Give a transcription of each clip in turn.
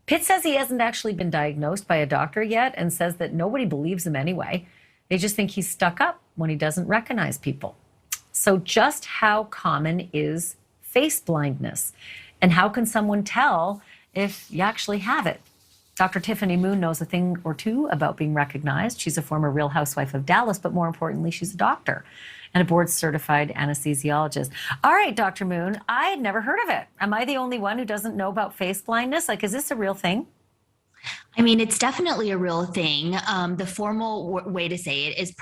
Pitt says he hasn't actually been diagnosed by a doctor yet and says that nobody believes him anyway. They just think he's stuck up when he doesn't recognize people. So just how common is face blindness? And how can someone tell if you actually have it? Dr. Tiffany Moon knows a thing or two about being recognized. She's a former Real Housewife of Dallas, but more importantly, she's a doctor and a board-certified anesthesiologist. All right, Dr. Moon, I had never heard of it. Am I the only one who doesn't know about face blindness? Like, is this a real thing? I mean, it's definitely a real thing. The formal way to say it is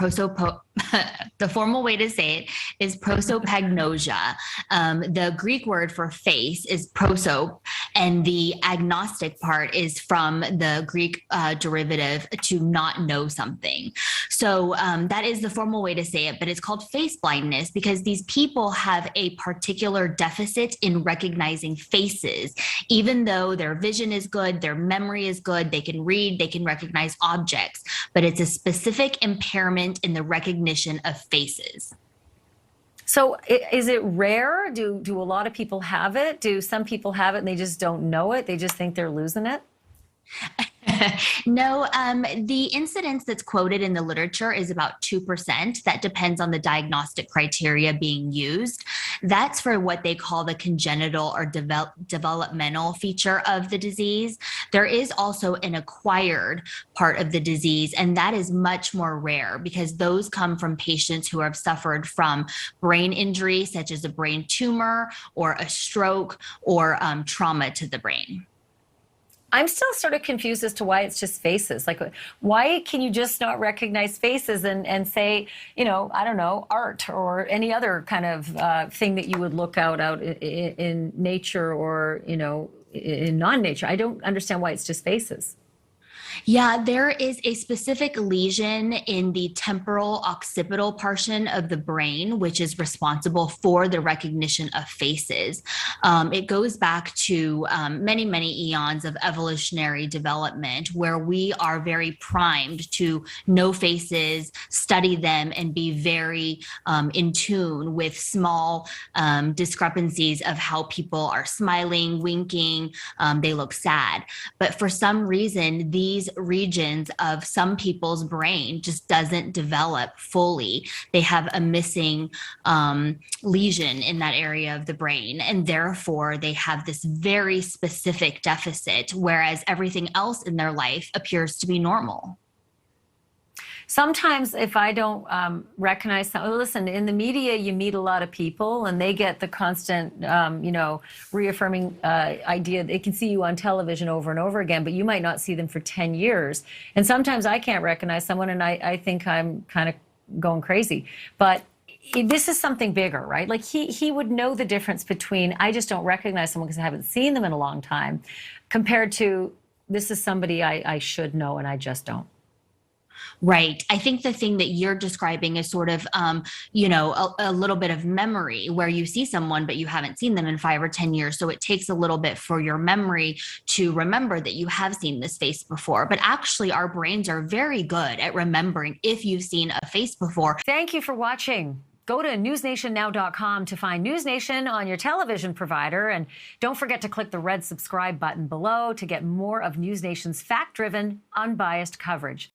the formal way to say it is prosopagnosia. The Greek word for face is prosop, and the agnostic part is from the Greek derivative to not know something. So that is the formal way to say it, but it's called face blindness because these people have a particular deficit in recognizing faces. Even though their vision is good, their memory is good, they can read, they can recognize objects, but it's a specific impairment in the recognition of faces. So is it rare? Do a lot of people have it? Do some people have it and they just don't know it? They just think they're losing it? No, the incidence that's quoted in the literature is about 2%. That depends on the diagnostic criteria being used. That's for what they call the congenital or developmental feature of the disease. There is also an acquired part of the disease, and that is much more rare because those come from patients who have suffered from brain injury, such as a brain tumor or a stroke or trauma to the brain. I'm still sort of confused as to why it's just faces. Like, why can you just not recognize faces and say, you know, I don't know, art or any other kind of thing that you would look out in nature or, you know, in non-nature? I don't understand why it's just faces. Yeah, there is a specific lesion in the temporal occipital portion of the brain, which is responsible for the recognition of faces. It goes back to many, many eons of evolutionary development where we are very primed to know faces, study them, and be very in tune with small discrepancies of how people are smiling, winking, they look sad. But for some reason, these regions of some people's brain just doesn't develop fully. They have a missing lesion in that area of the brain, and therefore they have this very specific deficit, whereas everything else in their life appears to be normal. Sometimes if I don't recognize someone, listen, in the media, you meet a lot of people and they get the constant, you know, reaffirming idea. They can see you on television over and over again, but you might not see them for 10 years. And sometimes I can't recognize someone and I think I'm kind of going crazy. But this is something bigger, right? Like he would know the difference between I just don't recognize someone because I haven't seen them in a long time compared to this is somebody I should know and I just don't. Right. I think the thing that you're describing is sort of, you know, a little bit of memory where you see someone, but you haven't seen them in 5 or 10 years. So it takes a little bit for your memory to remember that you have seen this face before. But actually, our brains are very good at remembering if you've seen a face before. Thank you for watching. Go to newsnationnow.com to find NewsNation on your television provider. And don't forget to click the red subscribe button below to get more of NewsNation's fact-driven, unbiased coverage.